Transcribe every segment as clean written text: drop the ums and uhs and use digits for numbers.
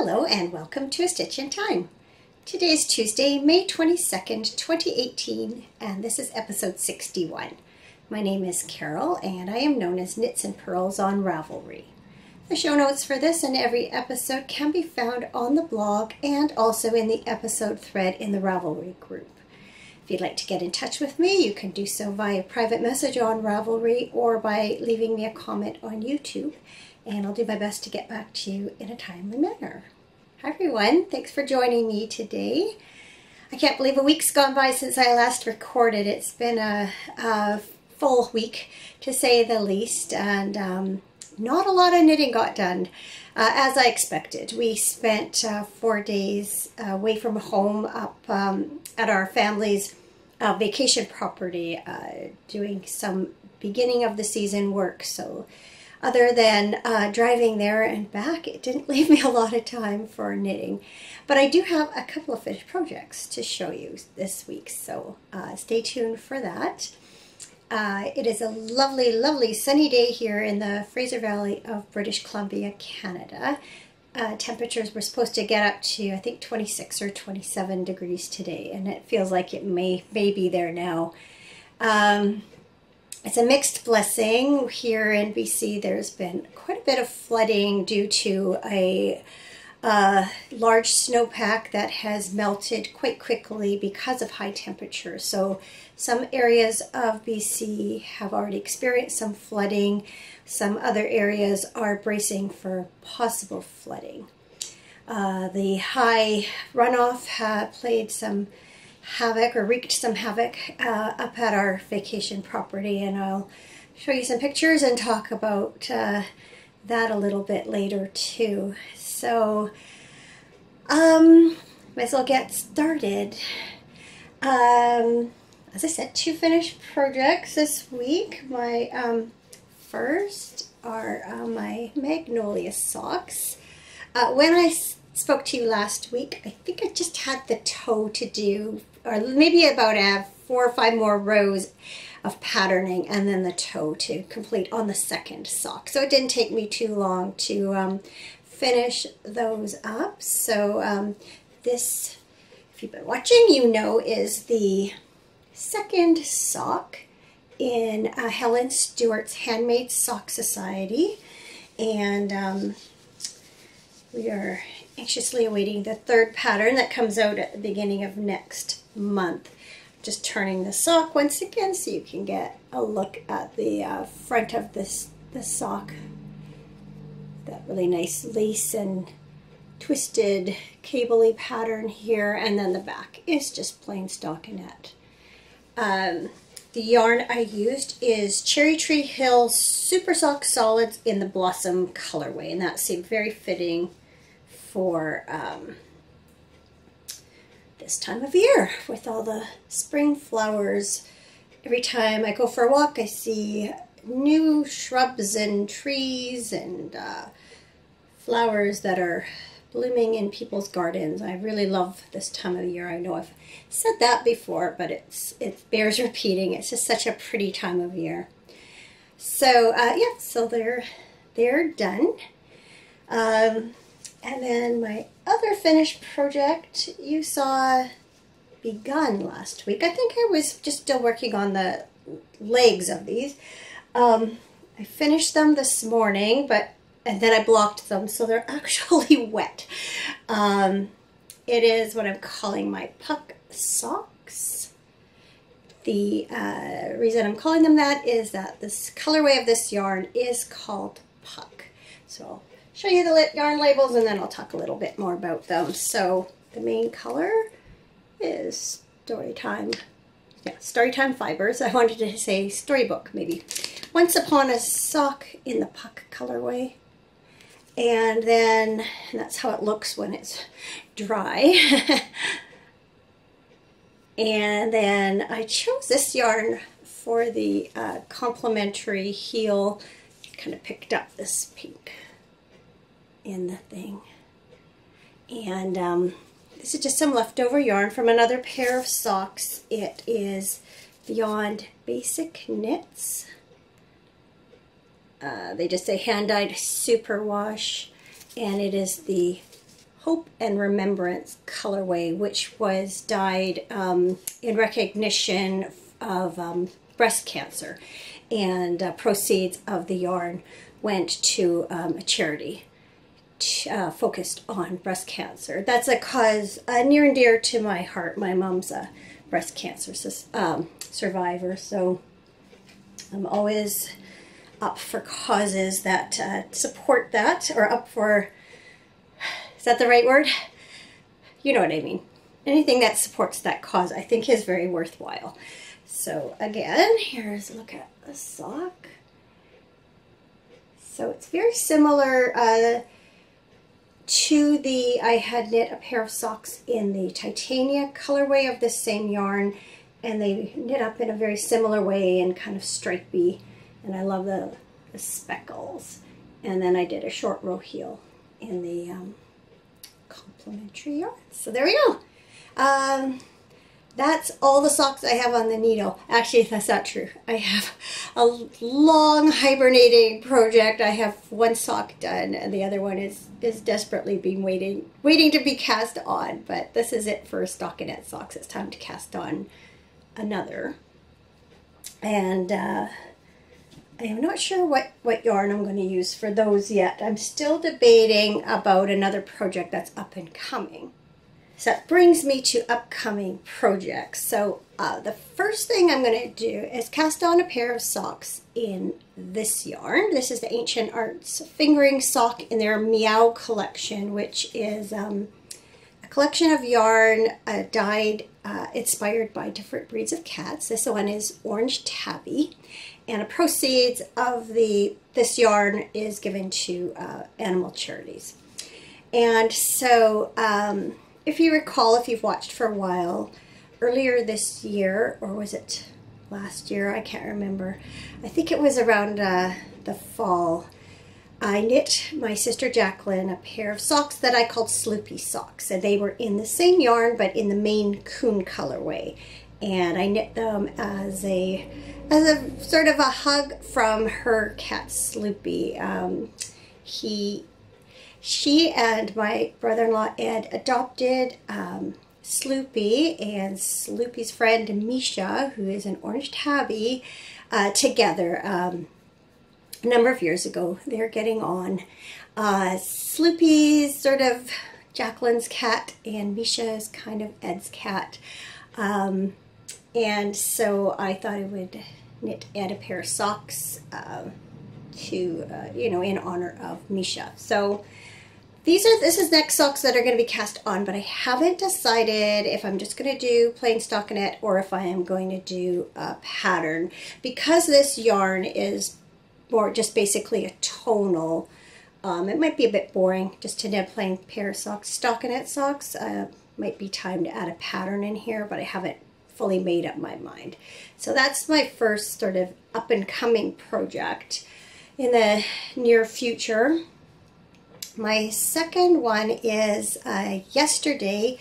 Hello and welcome to A Stitch in Time. Today is Tuesday, May 22nd, 2018, and this is episode 61. My name is Carol and I am known as Knits and Pearls on Ravelry. The show notes for this and every episode can be found on the blog and also in the episode thread in the Ravelry group. If you'd like to get in touch with me, you can do so via private message on Ravelry or by leaving me a comment on YouTube, and I'll do my best to get back to you in a timely manner. Hi everyone, thanks for joining me today. I can't believe a week's gone by since I last recorded. It's been a full week to say the least, and not a lot of knitting got done as I expected. We spent 4 days away from home up at our family's vacation property doing some beginning of the season work. So other than driving there and back, it didn't leave me a lot of time for knitting. But I do have a couple of finished projects to show you this week, so stay tuned for that. It is a lovely, lovely sunny day here in the Fraser Valley of British Columbia, Canada. Temperatures were supposed to get up to, I think, 26 or 27 degrees today, and it feels like it may be there now. It's a mixed blessing. Here in BC, there's been quite a bit of flooding due to a large snowpack that has melted quite quickly because of high temperatures. So some areas of BC have already experienced some flooding. Some other areas are bracing for possible flooding. The high runoff played some havoc, or wreaked some havoc up at our vacation property, and I'll show you some pictures and talk about that a little bit later too. So might as well get started. As I said, 2 finished projects this week. My first are my Magnolia socks. When I spoke to you last week, I think I just had the toe to do, or maybe about 4 or 5 more rows of patterning and then the toe to complete on the second sock. So it didn't take me too long to finish those up. So this, if you've been watching, you know, is the second sock in Helen Stewart's Handmade Sock Society, and we are anxiously awaiting the third pattern that comes out at the beginning of next month. Just turning the sock once again so you can get a look at the front of the sock. That really nice lace and twisted cable-y pattern here, and then the back is just plain stockinette. The yarn I used is Cherry Tree Hill Super Sock Solids in the Blossom colorway, and that seemed very fitting for this time of year with all the spring flowers. Every time I go for a walk, I see new shrubs and trees and flowers that are blooming in people's gardens. I really love this time of year. I know I've said that before, but it bears repeating. It's just such a pretty time of year. So yeah, so they're done. And then my other finished project you saw begun last week. I think I was just still working on the legs of these. I finished them this morning, and then I blocked them, so they're actually wet. It is what I'm calling my puck socks. The reason I'm calling them that is that this colorway of this yarn is called puck. So I'll show you the yarn labels and then I'll talk a little bit more about them. So the main color is Storytime. Yeah, Storytime Fibers. I wanted to say Storybook maybe. Once Upon a Sock in the puck colorway. And then that's how it looks when it's dry. And then I chose this yarn for the complementary heel. Kind of picked up this pink in the thing. And this is just some leftover yarn from another pair of socks. It is Beyond Basic Knits. They just say hand-dyed superwash, and it is the Hope and Remembrance colorway, which was dyed in recognition of breast cancer, and proceeds of the yarn went to a charity focused on breast cancer. That's a cause near and dear to my heart. My mom's a breast cancer survivor, so I'm always up for causes that support that, or up for, is that the right word? You know what I mean. Anything that supports that cause I think is very worthwhile. So again, here's a look at the sock. So it's very similar to I had knit a pair of socks in the Titania colorway of this same yarn, and they knit up in a very similar way and kind of stripey, and I love the speckles. And then I did a short row heel in the complementary yarn. So there we go. That's all the socks I have on the needle. Actually, that's not true. I have a long hibernating project. I have one sock done, and the other one is desperately being waiting to be cast on. But this is it for stockinette socks. It's time to cast on another. And I am not sure what yarn I'm going to use for those yet. I'm still debating about another project that's up and coming. So that brings me to upcoming projects. So the first thing I'm going to do is cast on a pair of socks in this yarn. This is the Ancient Arts Fingering Sock in their Meow collection, which is a collection of yarn dyed, inspired by different breeds of cats. This one is Orange Tabby, and the proceeds of this yarn is given to animal charities. And so if you recall, if you've watched for a while, earlier this year, or was it last year? I can't remember. I think it was around the fall. I knit my sister Jacqueline a pair of socks that I called Sloopy socks, and they were in the same yarn but in the Maine Coon colorway. And I knit them as a sort of a hug from her cat Sloopy. She and my brother-in-law Ed adopted Sloopy and Sloopy's friend Misha, who is an Orange Tabby, together a number of years ago. They're getting on. Sloopy's sort of Jacqueline's cat, and Misha is kind of Ed's cat. And so I thought I would knit Ed a pair of socks in honor of Misha. So this is next socks that are going to be cast on, but I haven't decided if I'm just going to do plain stockinette or if I am going to do a pattern, because this yarn is more just basically a tonal. It might be a bit boring just to knit a plain pair of socks. Stockinette socks, might be time to add a pattern in here, but I haven't fully made up my mind. So that's my first sort of up and coming project in the near future. My second one is yesterday,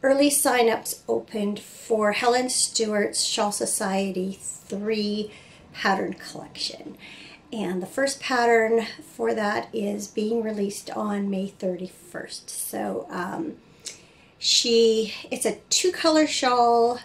early sign-ups opened for Helen Stewart's Shawl Society 3 pattern collection. And the first pattern for that is being released on May 31st. So it's a 2-color shawl,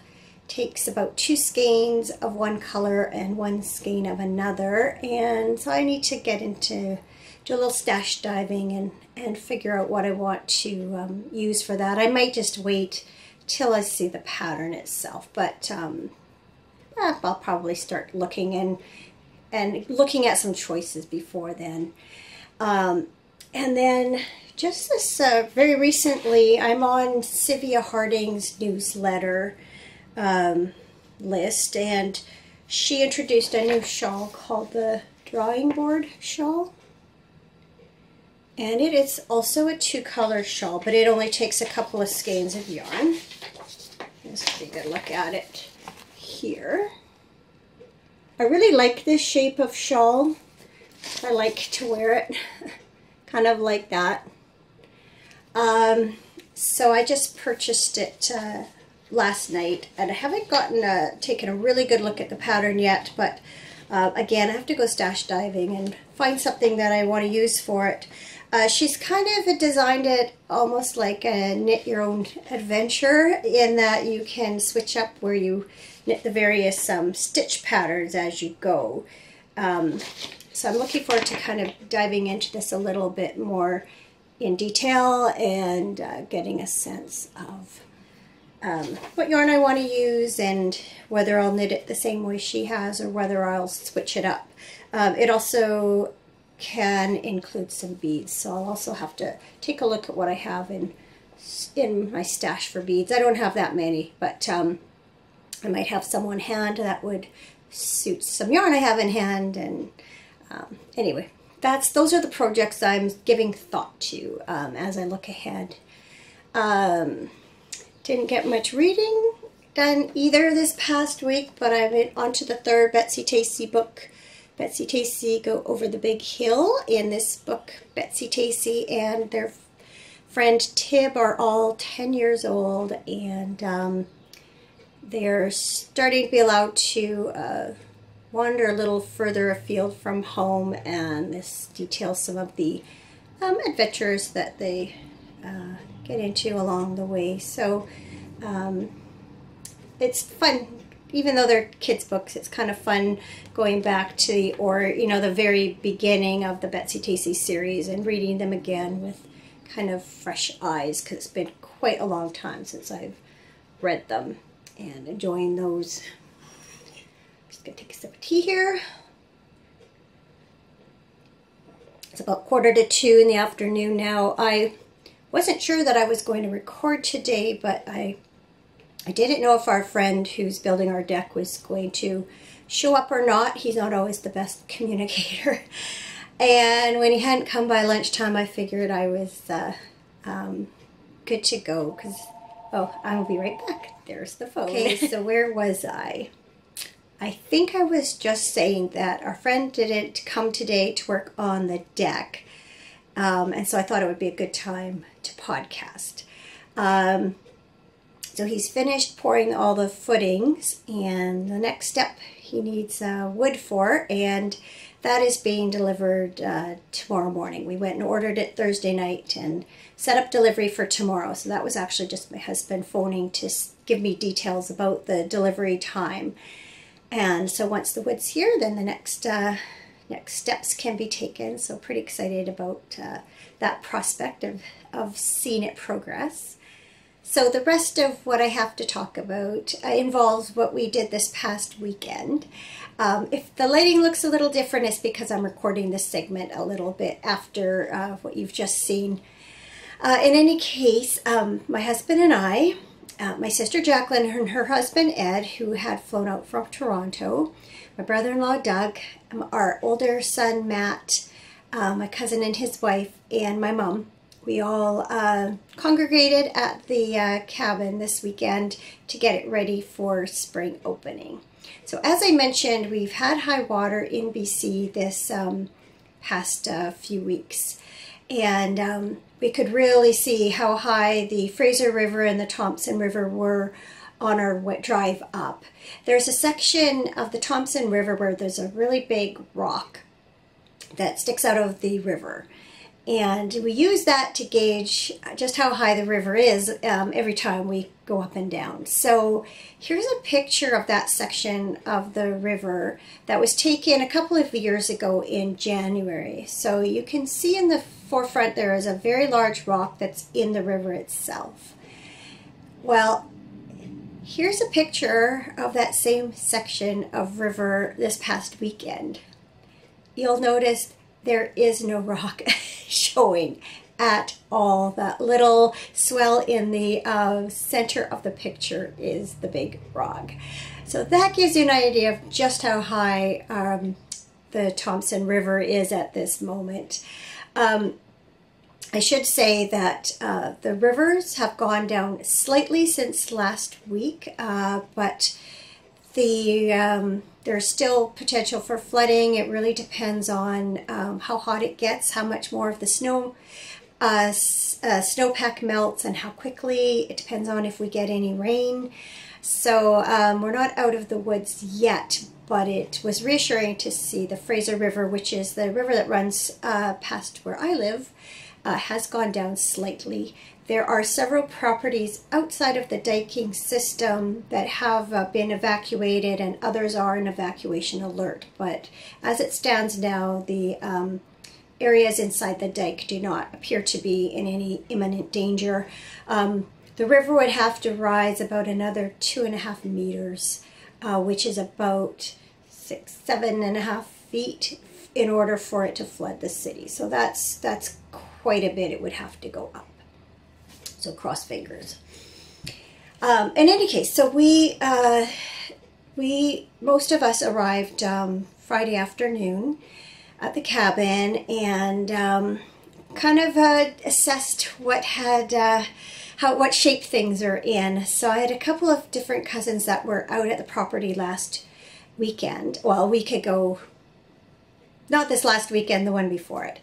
takes about 2 skeins of one color and 1 skein of another. And so I need to get into do a little stash diving and figure out what I want to use for that. I might just wait till I see the pattern itself, but I'll probably start looking and looking at some choices before then. And then just this very recently, I'm on Sylvia Harding's newsletter list, and she introduced a new shawl called the Drawing Board Shawl. And it is also a 2-color shawl, but it only takes a couple of skeins of yarn. Let's take a good look at it here. I really like this shape of shawl. I like to wear it kind of like that. So I just purchased it last night, and I haven't taken a really good look at the pattern yet, but again, I have to go stash diving and find something that I want to use for it. She's kind of designed it almost like a knit your own adventure, in that you can switch up where you knit the various stitch patterns as you go. So I'm looking forward to kind of diving into this a little bit more in detail and getting a sense of what yarn I want to use and whether I'll knit it the same way she has or whether I'll switch it up. It also can include some beads, so I'll also have to take a look at what I have in my stash for beads. I don't have that many, but I might have some on hand that would suit some yarn I have in hand. And anyway, those are the projects I'm giving thought to as I look ahead. Didn't get much reading done either this past week, but I'm on to the third Betsy Tacy book. Betsy Tacy Go Over the Big Hill. In this book, Betsy Tacy and their friend Tib are all 10 years old, and they're starting to be allowed to wander a little further afield from home, and this details some of the adventures that they get into along the way. So it's fun. Even though they're kids' books, it's kind of fun going back to the very beginning of the Betsy Tacy series and reading them again with kind of fresh eyes, because it's been quite a long time since I've read them, and enjoying those. Just gonna take a sip of tea here. It's about 1:45 in the afternoon now. I wasn't sure that I was going to record today, but I didn't know if our friend who's building our deck was going to show up or not. He's not always the best communicator. And when he hadn't come by lunchtime, I figured I was good to go, because, I will be right back. There's the phone. Okay, so where was I? I think I was just saying that our friend didn't come today to work on the deck. And so I thought it would be a good time to podcast. So he's finished pouring all the footings, and the next step he needs wood for, and that is being delivered tomorrow morning. We went and ordered it Thursday night and set up delivery for tomorrow. So that was actually just my husband phoning to give me details about the delivery time. And so once the wood's here, then the next steps can be taken. So pretty excited about that prospect of seeing it progress. So the rest of what I have to talk about involves what we did this past weekend. If the lighting looks a little different, it's because I'm recording this segment a little bit after what you've just seen. In any case, my husband and I, my sister Jacqueline and her husband Ed, who had flown out from Toronto, my brother-in-law Doug, our older son Matt, my cousin and his wife, and my mom, we all congregated at the cabin this weekend to get it ready for spring opening. So as I mentioned, we've had high water in BC this past few weeks, and we could really see how high the Fraser River and the Thompson River were on our drive up. There's a section of the Thompson River where there's a really big rock that sticks out of the river. And we use that to gauge just how high the river is every time we go up and down. So here's a picture of that section of the river that was taken a couple of years ago in January. So you can see in the forefront there is a very large rock that's in the river itself. Well, here's a picture of that same section of river this past weekend. You'll notice there is no rock showing at all. That little swell in the center of the picture is the big rock. So that gives you an idea of just how high the Thompson River is at this moment. I should say that the rivers have gone down slightly since last week, but there's still potential for flooding. It really depends on how hot it gets, how much more of the snowpack melts, and how quickly. It depends on if we get any rain. So we're not out of the woods yet, but it was reassuring to see the Fraser River, which is the river that runs past where I live, has gone down slightly. There are several properties outside of the diking system that have been evacuated, and others are in evacuation alert. But as it stands now, the areas inside the dike do not appear to be in any imminent danger. The river would have to rise about another 2.5 meters, which is about 7.5 feet, in order for it to flood the city. So that's quite a bit. It would have to go up. So cross fingers. In any case, so we most of us arrived Friday afternoon at the cabin, and kind of assessed what shape things are in. So I had a couple of different cousins that were out at the property last weekend. Well, a week ago. Not this last weekend, the one before it.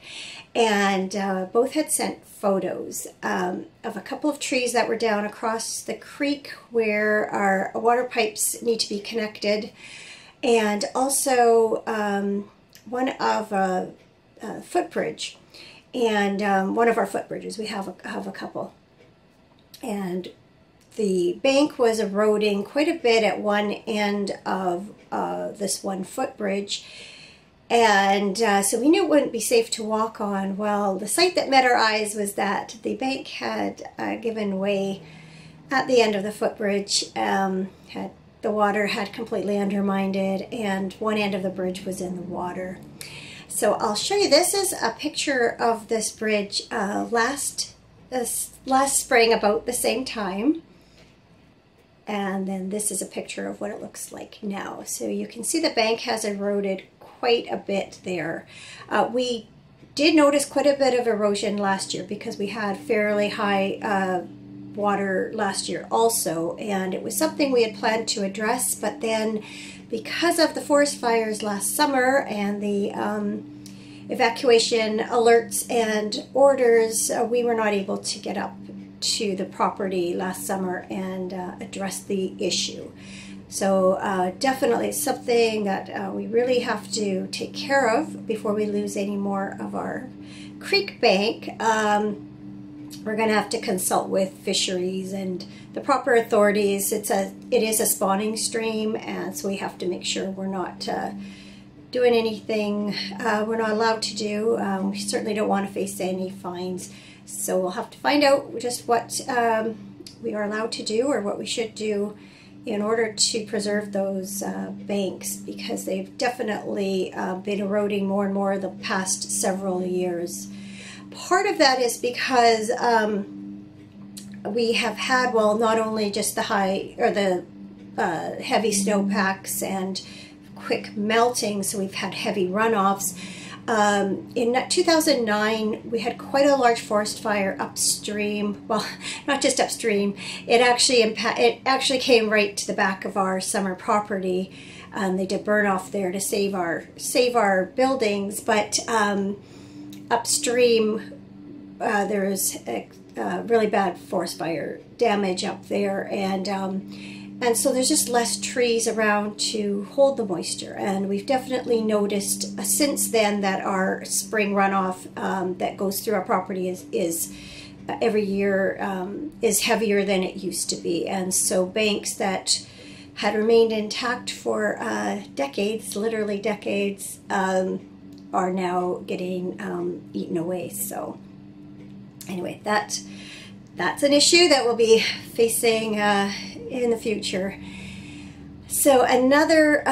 And both had sent photos of a couple of trees that were down across the creek where our water pipes need to be connected. And also one of a footbridge. And one of our footbridges, we have a couple. And the bank was eroding quite a bit at one end of this one footbridge. And so we knew it wouldn't be safe to walk on. Well, the sight that met our eyes was that the bank had given way at the end of the footbridge. The water had completely undermined it, and one end of the bridge was in the water. So I'll show you. This is a picture of this bridge last spring, about the same time. And then this is a picture of what it looks like now. So you can see the bank has eroded quite a bit there. We did notice quite a bit of erosion last year because we had fairly high water last year also, and it was something we had planned to address, but then because of the forest fires last summer and the evacuation alerts and orders, we were not able to get up to the property last summer and address the issue. So definitely something that we really have to take care of before we lose any more of our creek bank. We're going to have to consult with fisheries and the proper authorities. It is a spawning stream, and so we have to make sure we're not doing anything we're not allowed to do. We certainly don't want to face any fines. So we'll have to find out just what we are allowed to do, or what we should do, in order to preserve those banks, because they've definitely been eroding more and more the past several years. Part of that is because we have had, well, not only just the heavy snowpacks and quick melting, so we've had heavy runoffs. In 2009, we had quite a large forest fire upstream. Well, not just upstream. It actually came right to the back of our summer property. They did burn off there to save our buildings. But upstream, there was a really bad forest fire damage up there, and so there's just less trees around to hold the moisture. And we've definitely noticed since then that our spring runoff that goes through our property is every year is heavier than it used to be. And so banks that had remained intact for decades, literally decades, are now getting eaten away. So anyway, that's an issue that we'll be facing in the future. So another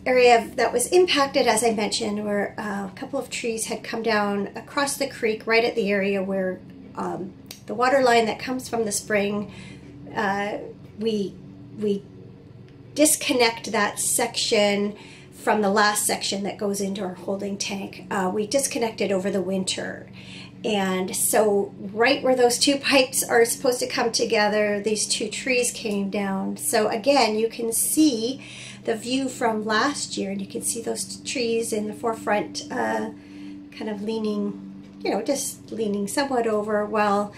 area that was impacted, as I mentioned, where a couple of trees had come down across the creek right at the area where the water line that comes from the spring, we disconnect that section from the last section that goes into our holding tank. We disconnected over the winter. And so right where those two pipes are supposed to come together, these two trees came down. So again, you can see the view from last year, and you can see those trees in the forefront kind of leaning, just leaning somewhat over. Well,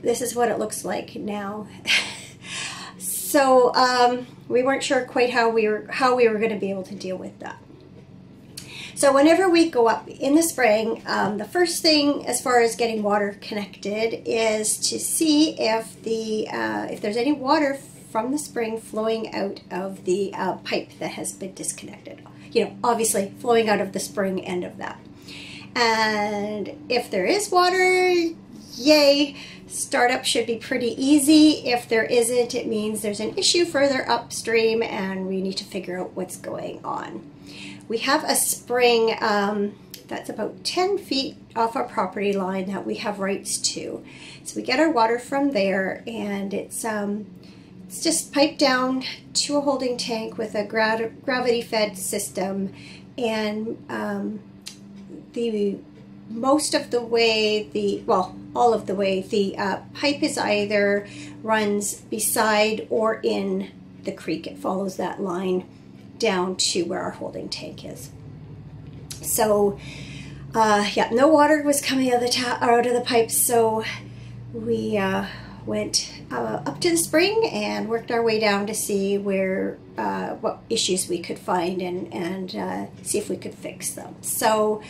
this is what it looks like now. So we weren't sure quite how we were going to be able to deal with that. So whenever we go up in the spring, the first thing as far as getting water connected is to see if there's any water from the spring flowing out of the pipe that has been disconnected. You know, obviously flowing out of the spring end of that. And if there is water, yay, startup should be pretty easy. If there isn't, it means there's an issue further upstream and we need to figure out what's going on. We have a spring that's about 10 feet off our property line that we have rights to. So we get our water from there, and it's just piped down to a holding tank with a gravity-fed system, and all of the way, the pipe is either runs beside or in the creek. It follows that line down to where our holding tank is. So yeah, no water was coming out of the pipes, so we went up to the spring and worked our way down to see what issues we could find and see if we could fix them. So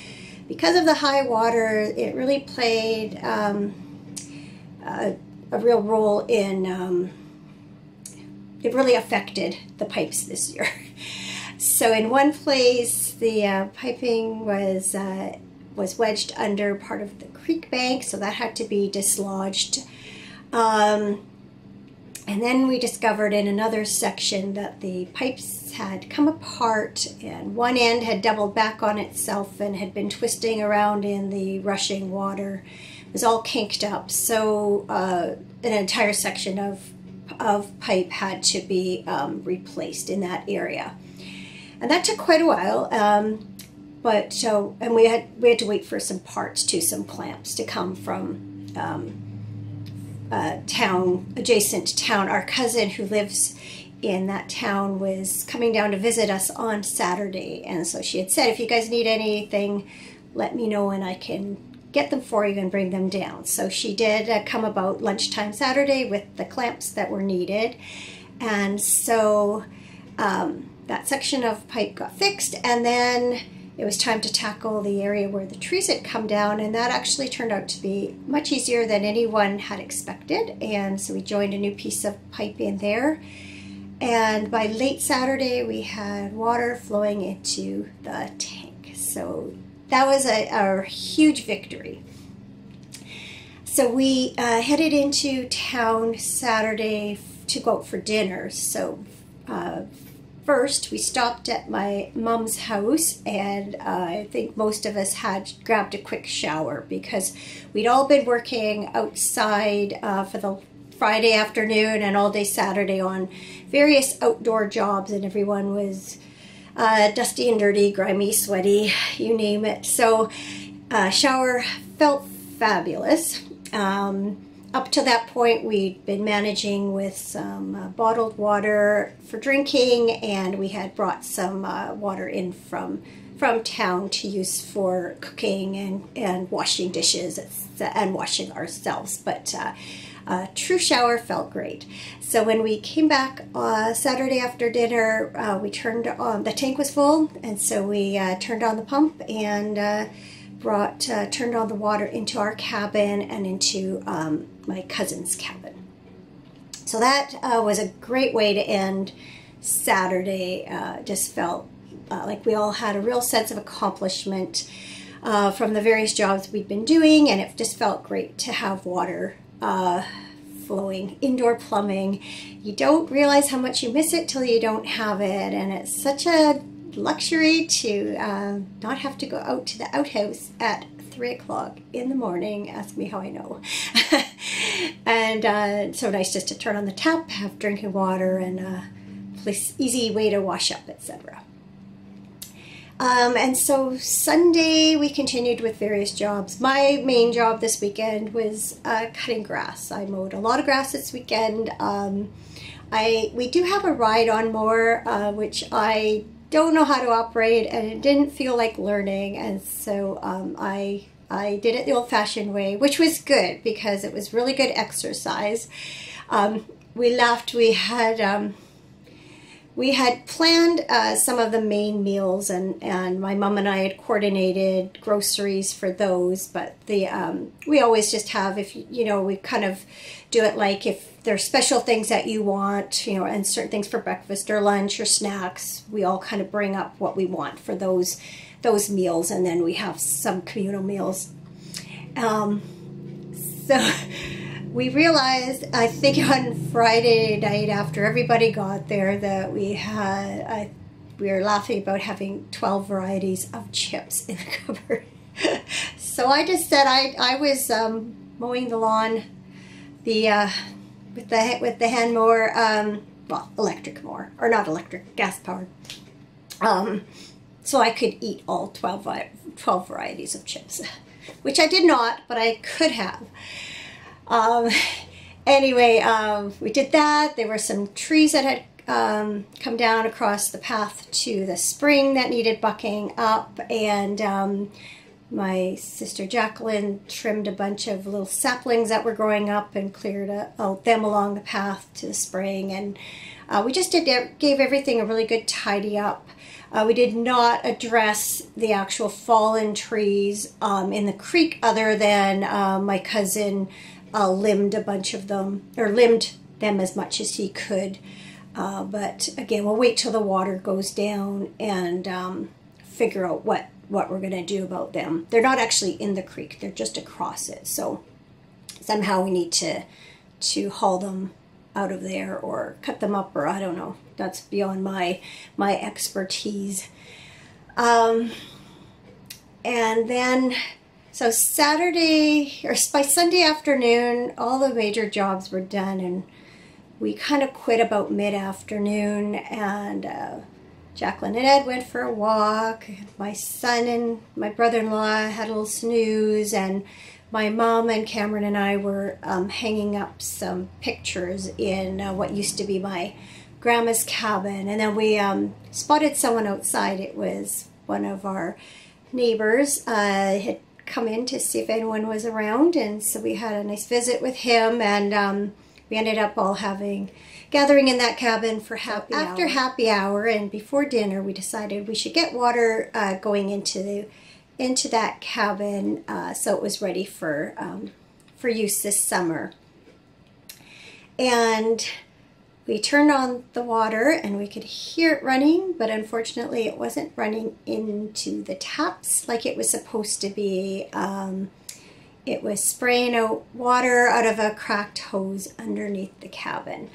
because of the high water, it really played a real role in it really affected the pipes this year. So in one place, the piping was wedged under part of the creek bank, so that had to be dislodged. And then we discovered in another section that the pipes had come apart, and one end had doubled back on itself and had been twisting around in the rushing water. It was all kinked up, so an entire section of pipe had to be replaced in that area. And that took quite a while, and we had to wait for some parts too, some clamps to come from adjacent town. Our cousin who lives in that town was coming down to visit us on Saturday, and so she had said, if you guys need anything, let me know and I can get them for you and bring them down. So she did come about lunchtime Saturday with the clamps that were needed, and so that section of pipe got fixed, and then it was time to tackle the area where the trees had come down, and that actually turned out to be much easier than anyone had expected. And so we joined a new piece of pipe in there, and by late Saturday we had water flowing into the tank. So that was a huge victory. So we headed into town Saturday to go out for dinner. So first, we stopped at my mom's house, and I think most of us had grabbed a quick shower because we'd all been working outside for the Friday afternoon and all day Saturday on various outdoor jobs, and everyone was dusty and dirty, grimy, sweaty, you name it. So shower felt fabulous. Up to that point, we'd been managing with some bottled water for drinking, and we had brought some water in from town to use for cooking and washing dishes and washing ourselves. But a true shower felt great. So when we came back Saturday after dinner, we turned on, the tank was full, and so we turned on the pump and turned on the water into our cabin and into my cousin's cabin. So that was a great way to end Saturday. Just felt like we all had a real sense of accomplishment from the various jobs we'd been doing, and it just felt great to have water flowing, indoor plumbing. You don't realize how much you miss it till you don't have it, and it's such a luxury to not have to go out to the outhouse at 3 o'clock in the morning. Ask me how I know. And so nice just to turn on the tap, have drinking water, and a easy way to wash up, etc. And so Sunday we continued with various jobs. My main job this weekend was cutting grass. I mowed a lot of grass this weekend. We do have a ride-on mower, which I don't know how to operate, and it didn't feel like learning, and so I did it the old-fashioned way, which was good because it was really good exercise. We laughed. We had we had planned some of the main meals, and my mom and I had coordinated groceries for those. But we always just have, if you know, we kind of do it like if there's special things that you want, you know, and certain things for breakfast or lunch or snacks, we all kind of bring up what we want for those meals, and then we have some communal meals. So we realized, I think on Friday night after everybody got there, that we were laughing about having 12 varieties of chips in the cupboard. So I just said I was mowing the lawn with the hand mower, well, electric mower, or not electric, gas powered. So I could eat all 12 varieties of chips, which I did not, but I could have. Anyway, we did that. There were some trees that had come down across the path to the spring that needed bucking up, and my sister Jacqueline trimmed a bunch of little saplings that were growing up and cleared them along the path to the spring, and we just gave everything a really good tidy up. We did not address the actual fallen trees in the creek, other than my cousin limbed a bunch of them, or limbed them as much as he could. But again, we'll wait till the water goes down and figure out what we're going to do about them. They're not actually in the creek, they're just across it. So somehow we need to haul them out of there or cut them up, or I don't know. That's beyond my expertise. And then, so Saturday, or by Sunday afternoon, all the major jobs were done, and we kind of quit about mid-afternoon, and Jacqueline and Ed went for a walk. My son and my brother-in-law had a little snooze, and my mom and Cameron and I were hanging up some pictures in what used to be my grandma's cabin. And then we spotted someone outside. It was one of our neighbors had come in to see if anyone was around, and so we had a nice visit with him, and we ended up all gathering in that cabin for after happy hour, and before dinner we decided we should get water going into that cabin, so it was ready for use this summer. And we turned on the water and we could hear it running, but unfortunately it wasn't running into the taps like it was supposed to be. It was spraying out water out of a cracked hose underneath the cabin.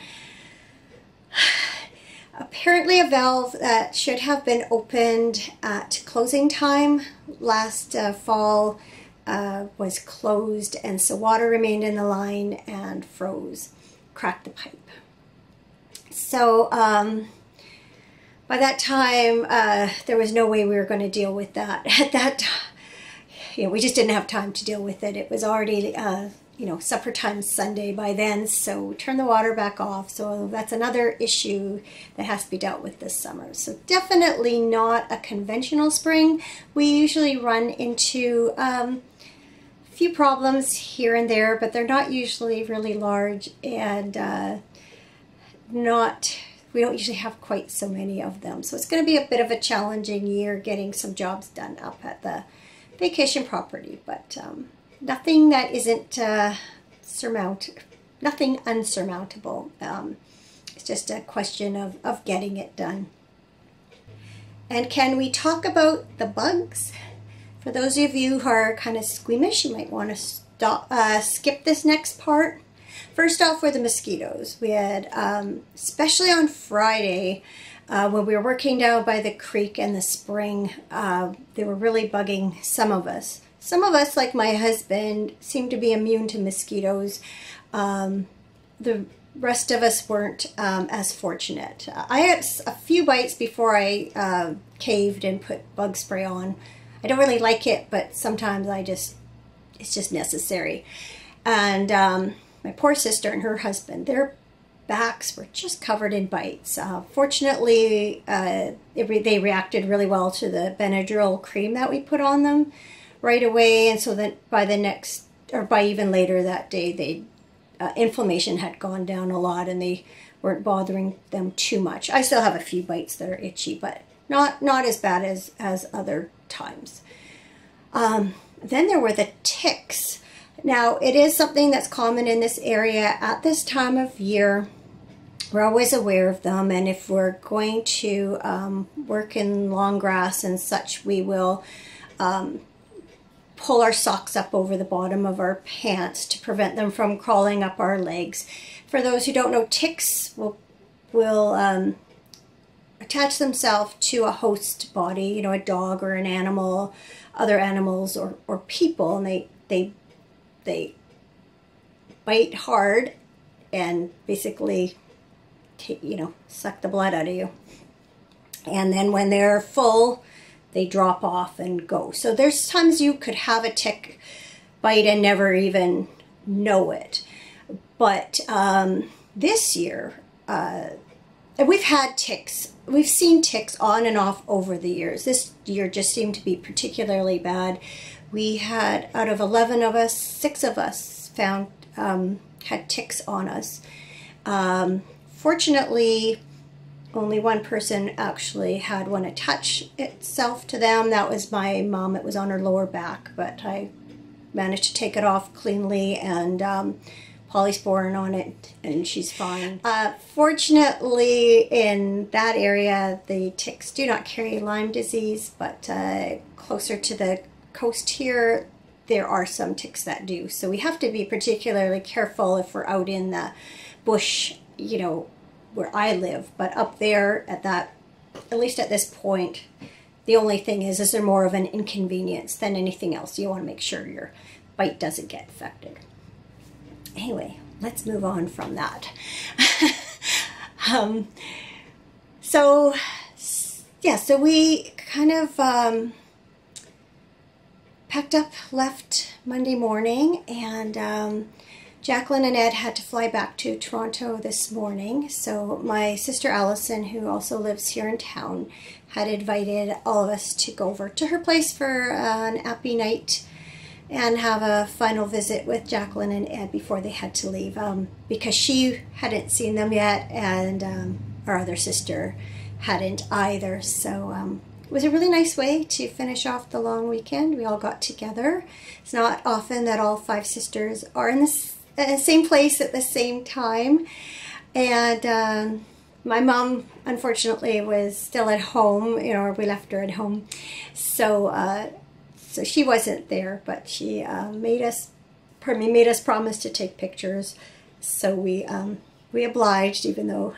Apparently a valve that should have been opened at closing time last fall was closed, and so water remained in the line and froze, cracked the pipe. So by that time, there was no way we were going to deal with that. At that time, we just didn't have time to deal with it. It was already supper time Sunday by then, so we turned the water back off. So that's another issue that has to be dealt with this summer. So definitely not a conventional spring. We usually run into a few problems here and there, but they're not usually really large, and we don't usually have quite so many of them. So it's going to be a bit of a challenging year getting some jobs done up at the vacation property, but nothing that isn't nothing unsurmountable. It's just a question of getting it done. And can we talk about the bugs? For those of you who are kind of squeamish, you might want to skip this next part. First off, were the mosquitoes. We had, especially on Friday, when we were working down by the creek and the spring, they were really bugging some of us. Some of us, like my husband, seemed to be immune to mosquitoes. The rest of us weren't as fortunate. I had a few bites before I caved and put bug spray on. I don't really like it, but sometimes it's just necessary. And my poor sister and her husband, their backs were just covered in bites. Fortunately, they reacted really well to the Benadryl cream that we put on them right away, and so that by even later that day, inflammation had gone down a lot, and they weren't bothering them too much. I still have a few bites that are itchy, but not as bad as other times. Then there were the ticks. Now, it is something that's common in this area at this time of year. We're always aware of them, and if we're going to work in long grass and such, we will pull our socks up over the bottom of our pants to prevent them from crawling up our legs. For those who don't know, ticks will attach themselves to a host body, you know, a dog or an animal, other animals or people, and they bite hard and basically suck the blood out of you. And then when they're full, they drop off and go. So there's times you could have a tick bite and never even know it. But this year, we've had ticks. We've seen ticks on and off over the years. This year just seemed to be particularly bad. We had, out of 11 of us, 6 of us had ticks on us. Fortunately, only one person actually had one attach itself to them. That was my mom. It was on her lower back, but I managed to take it off cleanly and polysporin on it, and she's fine. Fortunately, in that area, the ticks do not carry Lyme disease, but closer to the coast here, there are some ticks that do. So we have to be particularly careful if we're out in the bush, you know, where I live. But up there at least at this point, the only thing is they're more of an inconvenience than anything else. You want to make sure your bite doesn't get infected. Anyway, let's move on from that. So we kind of packed up, left Monday morning, and Jacqueline and Ed had to fly back to Toronto this morning. So my sister Allison, who also lives here in town, had invited all of us to go over to her place for an appy night and have a final visit with Jacqueline and Ed before they had to leave, because she hadn't seen them yet, and our other sister hadn't either. So it was a really nice way to finish off the long weekend. We all got together. It's not often that all 5 sisters are in the same place at the same time. And my mom, unfortunately, was still at home, you know, or we left her at home. So she wasn't there, but she made us promise to take pictures. So we obliged, even though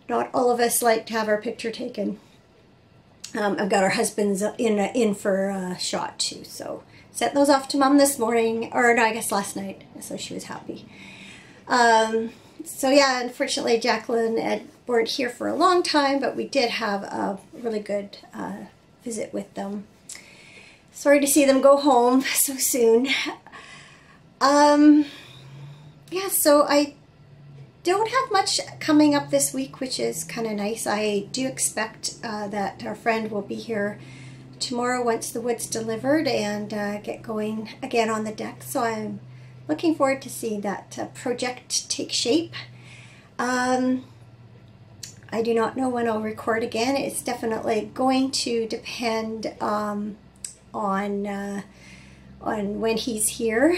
not all of us like to have our picture taken. I've got our husbands in for a shot too, so sent those off to Mom this morning, or no, I guess last night, so she was happy. So yeah, unfortunately Jacqueline and Ed weren't here for a long time, but we did have a really good visit with them. Sorry to see them go home so soon. Yeah, so I don't have much coming up this week, which is kind of nice. I do expect that our friend will be here tomorrow once the wood's delivered and get going again on the deck. So I'm looking forward to seeing that project take shape. I do not know when I'll record again. It's definitely going to depend on when he's here.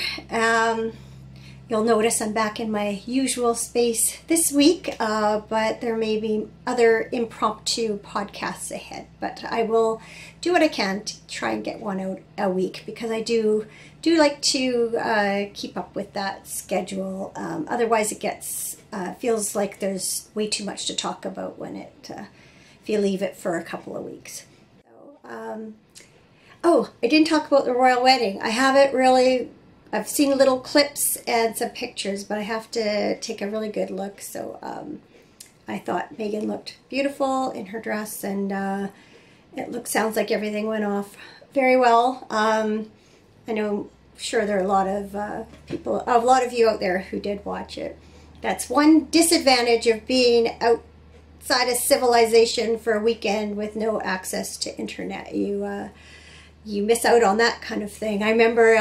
You'll notice I'm back in my usual space this week, but there may be other impromptu podcasts ahead. But I will do what I can to try and get one out a week, because I do like to keep up with that schedule. Otherwise it gets feels like there's way too much to talk about when if you leave it for a couple of weeks. So, oh, I didn't talk about the royal wedding. I've seen little clips and some pictures, but I have to take a really good look. So I thought Megan looked beautiful in her dress, and sounds like everything went off very well. I know, sure, there are a lot of you out there who did watch it. That's one disadvantage of being outside of civilization for a weekend with no access to internet. You miss out on that kind of thing. I remember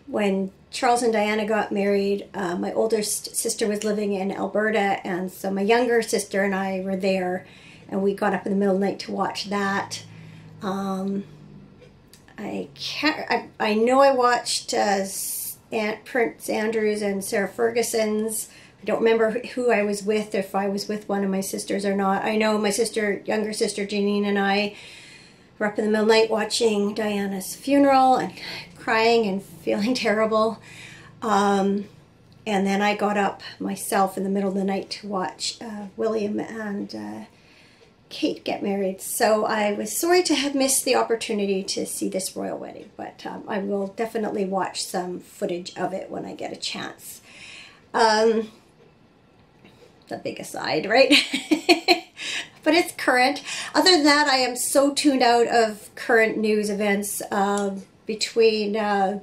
when Charles and Diana got married, my older sister was living in Alberta, and so my younger sister and I were there, and we got up in the middle of the night to watch that. I know I watched Prince Andrew's and Sarah Ferguson's. I don't remember who I was with, if I was with one of my sisters or not. I know my younger sister Janine and I were up in the middle of the night watching Diana's funeral and crying and feeling terrible. And then I got up myself in the middle of the night to watch William and Kate get married. So I was sorry to have missed the opportunity to see this royal wedding, but I will definitely watch some footage of it when I get a chance. The big aside, right? But it's current. Other than that, I am so tuned out of current news events between, by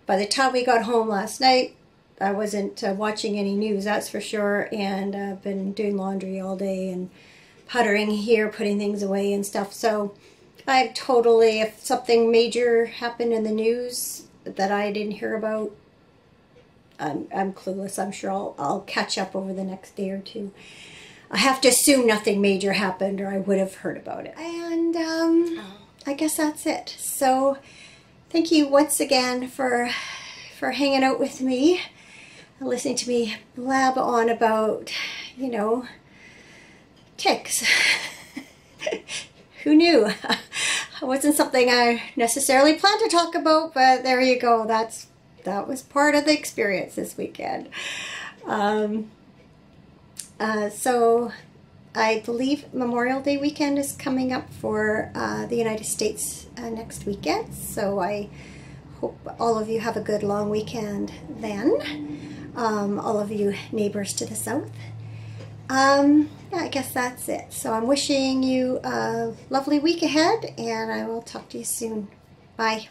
the time we got home last night, I wasn't watching any news, that's for sure, and I've been doing laundry all day and puttering here, putting things away and stuff. So I'm totally, if something major happened in the news that I didn't hear about, I'm clueless. I'm sure I'll catch up over the next day or two. I have to assume nothing major happened or I would have heard about it. And I guess that's it. So thank you once again for hanging out with me, listening to me blab on about, you know, ticks. Who knew? It wasn't something I necessarily planned to talk about, but there you go. That was part of the experience this weekend. So I believe Memorial Day weekend is coming up for the United States next weekend. So I hope all of you have a good long weekend then. All of you neighbors to the south. Yeah, I guess that's it. So I'm wishing you a lovely week ahead, and I will talk to you soon. Bye.